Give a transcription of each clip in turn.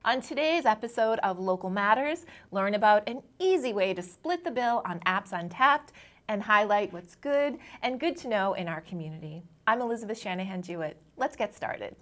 On today's episode of Local Matters, learn about an easy way to split the bill on Apps Untapped and highlight what's good and good to know in our community. I'm Elizabeth Shanahan-Jewett. Let's get started.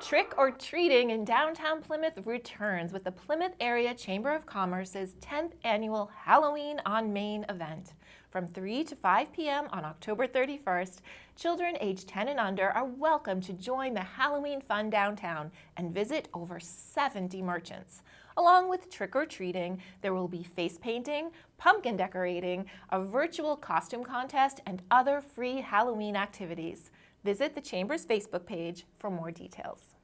Trick-or-treating in downtown Plymouth returns with the Plymouth Area Chamber of Commerce's 10th annual Halloween on Main event. From 3 to 5 p.m. on October 31st, children aged 10 and under are welcome to join the Halloween fun downtown and visit over 70 merchants. Along with trick-or-treating, there will be face painting, pumpkin decorating, a virtual costume contest, and other free Halloween activities. Visit the Chamber's Facebook page for more details.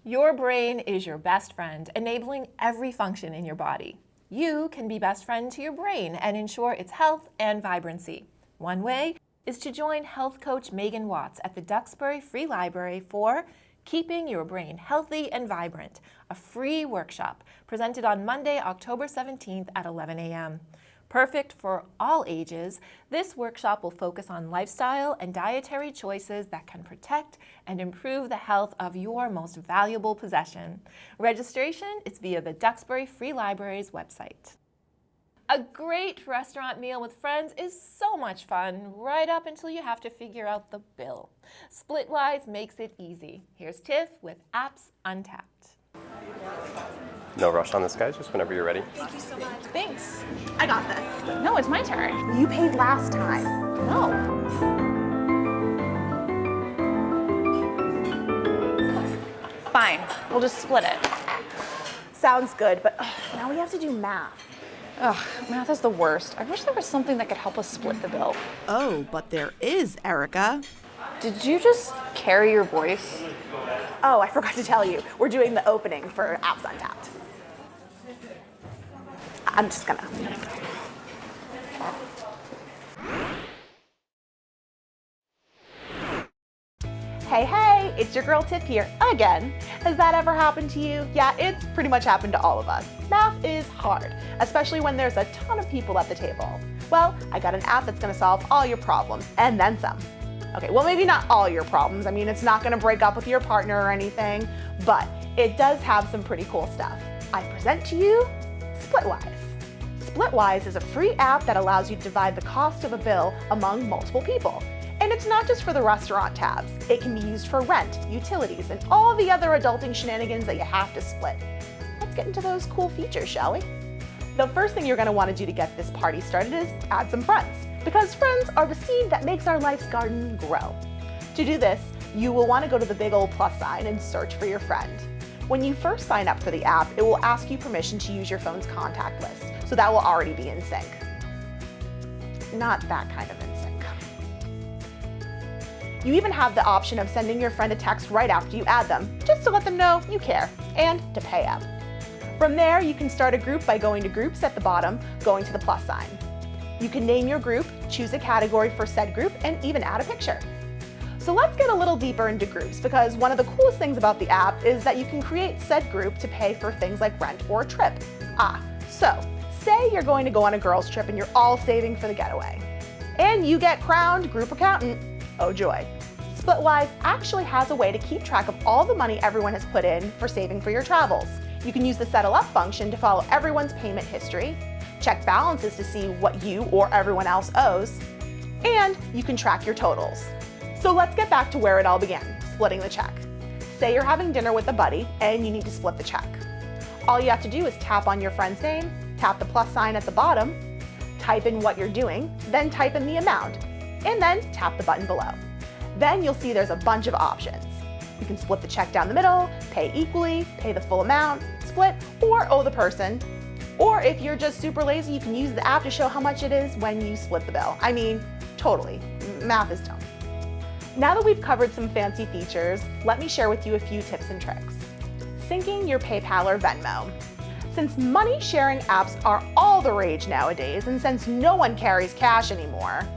Your brain is your best friend, enabling every function in your body. You can be best friend to your brain and ensure its health and vibrancy. One way is to join health coach Megan Watts at the Duxbury Free Library for Keeping Your Brain Healthy and Vibrant, a free workshop presented on Monday, October 17th at 11 a.m. Perfect for all ages, this workshop will focus on lifestyle and dietary choices that can protect and improve the health of your most valuable possession. Registration is via the Duxbury Free Library's website. A great restaurant meal with friends is so much fun, right up until you have to figure out the bill. Splitwise makes it easy. Here's Tiff with Apps Untapped. No rush on this, guys, just whenever you're ready. Thank you so much. Thanks. I got this. No, it's my turn. You paid last time. No. Fine, we'll just split it. Sounds good, but now we have to do math. Ugh, math is the worst. I wish there was something that could help us split the bill. Oh, but there is, Erica. Did you just carry your voice? Oh, I forgot to tell you. We're doing the opening for Apps Untapped. I'm just gonna go. Hey, it's your girl Tiff here again. Has that ever happened to you? Yeah, it's pretty much happened to all of us. Math is hard, especially when there's a ton of people at the table. Well, I got an app that's gonna solve all your problems, and then some. Okay, well maybe not all your problems. I mean, it's not gonna break up with your partner or anything, but it does have some pretty cool stuff. I present to you Splitwise. Splitwise is a free app that allows you to divide the cost of a bill among multiple people. And it's not just for the restaurant tabs. It can be used for rent, utilities, and all the other adulting shenanigans that you have to split. Let's get into those cool features, shall we? The first thing you're gonna wanna do to get this party started is add some friends, because friends are the seed that makes our life's garden grow. To do this, you will wanna go to the big old plus sign and search for your friend. When you first sign up for the app, it will ask you permission to use your phone's contact list, so that will already be in sync. Not that kind of in sync. You even have the option of sending your friend a text right after you add them, just to let them know you care, and to pay up. From there, you can start a group by going to Groups at the bottom, going to the plus sign. You can name your group, choose a category for said group, and even add a picture. So let's get a little deeper into groups, because one of the coolest things about the app is that you can create said group to pay for things like rent or a trip. So say you're going to go on a girls' trip and you're all saving for the getaway. And you get crowned group accountant. Oh joy. Splitwise actually has a way to keep track of all the money everyone has put in for saving for your travels. You can use the Settle Up function to follow everyone's payment history, check balances to see what you or everyone else owes, and you can track your totals. So let's get back to where it all began, splitting the check. Say you're having dinner with a buddy and you need to split the check. All you have to do is tap on your friend's name, tap the plus sign at the bottom, type in what you're doing, then type in the amount, and then tap the button below. Then you'll see there's a bunch of options. You can split the check down the middle, pay equally, pay the full amount, split, or owe the person. Or if you're just super lazy, you can use the app to show how much it is when you split the bill. I mean, totally. Math is dumb. Now that we've covered some fancy features, let me share with you a few tips and tricks. Syncing your PayPal or Venmo. Since money sharing apps are all the rage nowadays, and since no one carries cash anymore,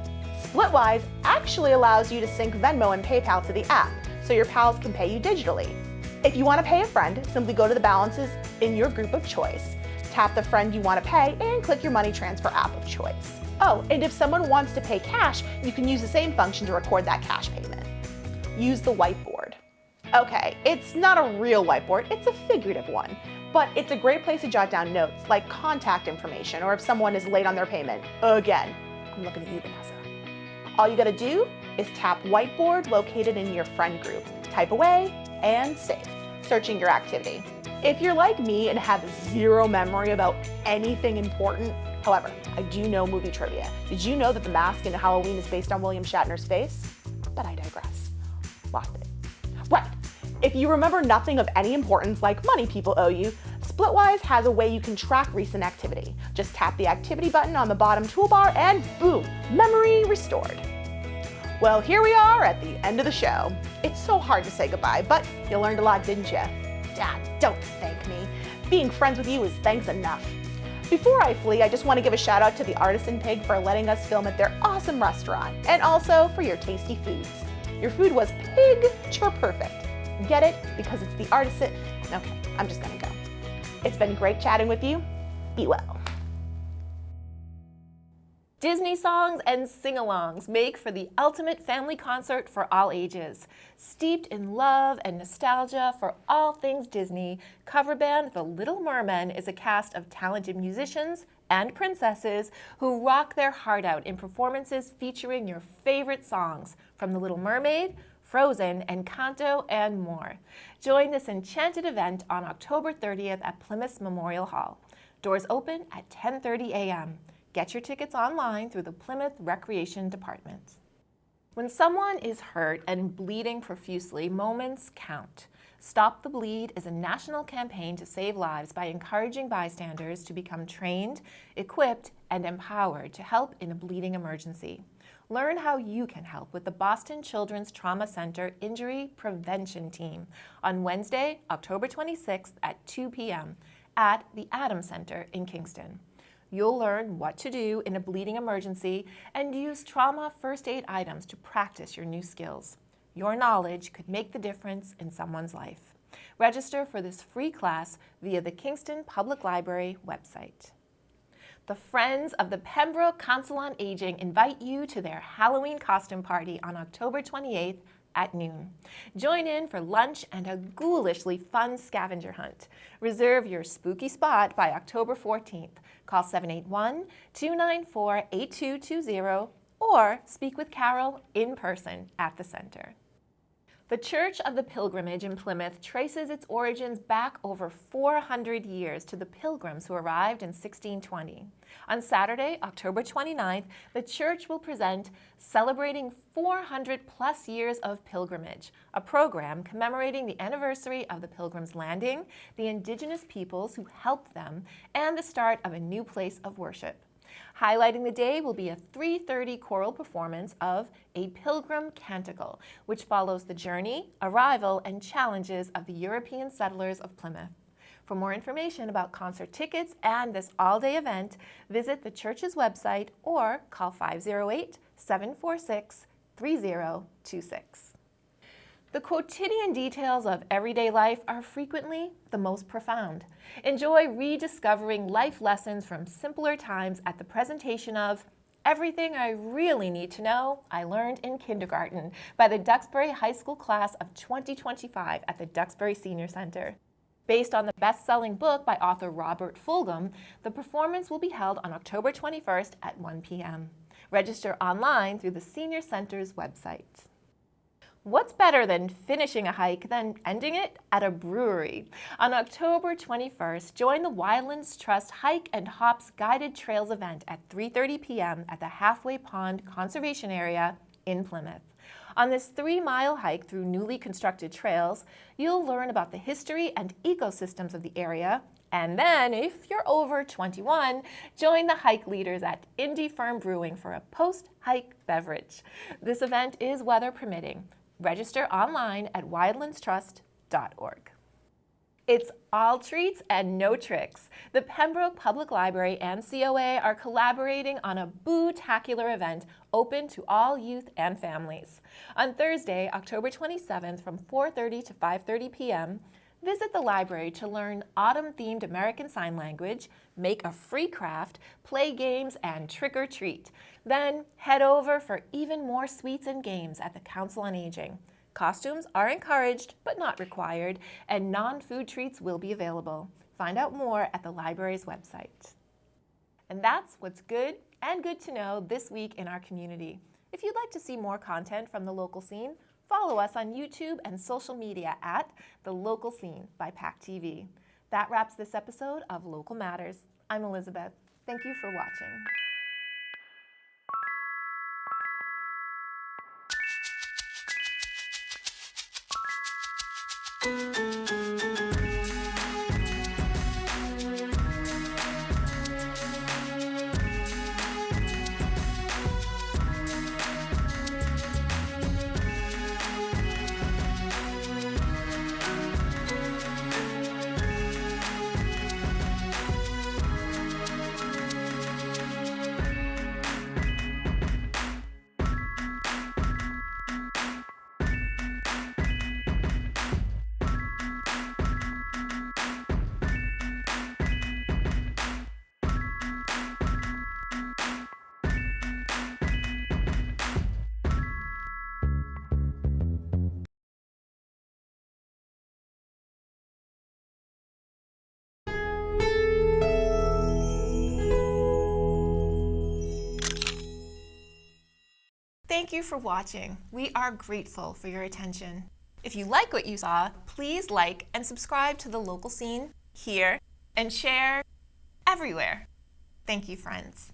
Splitwise actually allows you to sync Venmo and PayPal to the app, so your pals can pay you digitally. If you want to pay a friend, simply go to the balances in your group of choice, tap the friend you want to pay and click your money transfer app of choice. Oh, and if someone wants to pay cash, you can use the same function to record that cash payment. Use the whiteboard. Okay, it's not a real whiteboard, it's a figurative one, but it's a great place to jot down notes like contact information or if someone is late on their payment. Again, I'm looking at you, Vanessa. All you gotta do is tap whiteboard located in your friend group, type away, and save, searching your activity. If you're like me and have zero memory about anything important, however, I do know movie trivia. Did you know that the mask in Halloween is based on William Shatner's face? But I digress. Lost it. Right. If you remember nothing of any importance like money people owe you, Splitwise has a way you can track recent activity. Just tap the activity button on the bottom toolbar and boom, memory restored. Well, here we are at the end of the show. It's so hard to say goodbye, but you learned a lot, didn't you? Dad, don't thank me. Being friends with you is thanks enough. Before I flee, I just want to give a shout out to the Artisan Pig for letting us film at their awesome restaurant, and also for your tasty foods. Your food was picture perfect. Get it? Because it's the Artisan. Okay, I'm just gonna go. It's been great chatting with you. Be well. Disney songs and sing-alongs make for the ultimate family concert for all ages. Steeped in love and nostalgia for all things Disney, cover band The Little Mermen is a cast of talented musicians and princesses who rock their heart out in performances featuring your favorite songs from The Little Mermaid, Frozen, Encanto, and more. Join this enchanted event on October 30th at Plymouth's Memorial Hall. Doors open at 10:30 a.m. Get your tickets online through the Plymouth Recreation Department. When someone is hurt and bleeding profusely, moments count. Stop the Bleed is a national campaign to save lives by encouraging bystanders to become trained, equipped, and empowered to help in a bleeding emergency. Learn how you can help with the Boston Children's Trauma Center Injury Prevention Team on Wednesday, October 26th at 2 p.m. at the Adams Center in Kingston. You'll learn what to do in a bleeding emergency and use trauma first aid items to practice your new skills. Your knowledge could make the difference in someone's life. Register for this free class via the Kingston Public Library website. The Friends of the Pembroke Council on Aging invite you to their Halloween costume party on October 28th at noon. Join in for lunch and a ghoulishly fun scavenger hunt. Reserve your spooky spot by October 14th. Call 781-294-8220 or speak with Carol in person at the center. The Church of the Pilgrimage in Plymouth traces its origins back over 400 years to the Pilgrims who arrived in 1620. On Saturday, October 29th, the church will present Celebrating 400 Plus Years of Pilgrimage, a program commemorating the anniversary of the Pilgrims' landing, the indigenous peoples who helped them, and the start of a new place of worship. Highlighting the day will be a 3:30 choral performance of A Pilgrim Canticle, which follows the journey, arrival, and challenges of the European settlers of Plymouth. For more information about concert tickets and this all-day event, visit the church's website or call 508-746-3026. The quotidian details of everyday life are frequently the most profound. Enjoy rediscovering life lessons from simpler times at the presentation of Everything I Really Need to Know I Learned in Kindergarten by the Duxbury High School class of 2025 at the Duxbury Senior Center. Based on the best-selling book by author Robert Fulghum, the performance will be held on October 21st at 1 p.m. Register online through the Senior Center's website. What's better than finishing a hike than ending it at a brewery? On October 21st, join the Wildlands Trust Hike and Hops Guided Trails event at 3:30 p.m. at the Halfway Pond Conservation Area in Plymouth. On this 3-mile hike through newly constructed trails, you'll learn about the history and ecosystems of the area, and then, if you're over 21, join the hike leaders at Indie Firm Brewing for a post-hike beverage. This event is weather permitting. Register online at wildlandstrust.org. It's all treats and no tricks. The Pembroke Public Library and COA are collaborating on a boo-tacular event open to all youth and families. On Thursday, October 27th from 4:30 to 5:30 p.m., Visit the library to learn autumn-themed American Sign Language, make a free craft, play games, and trick or treat. Then head over for even more sweets and games at the Council on Aging. Costumes are encouraged but not required, and non-food treats will be available. Find out more at the library's website. And that's what's good and good to know this week in our community. If you'd like to see more content from the local scene, follow us on YouTube and social media at The Local Scene by PACTV. That wraps this episode of Local Matters. I'm Elizabeth. Thank you for watching. Thank you for watching. We are grateful for your attention. If you like what you saw, please like and subscribe to The Local Scene here and share everywhere. Thank you, friends.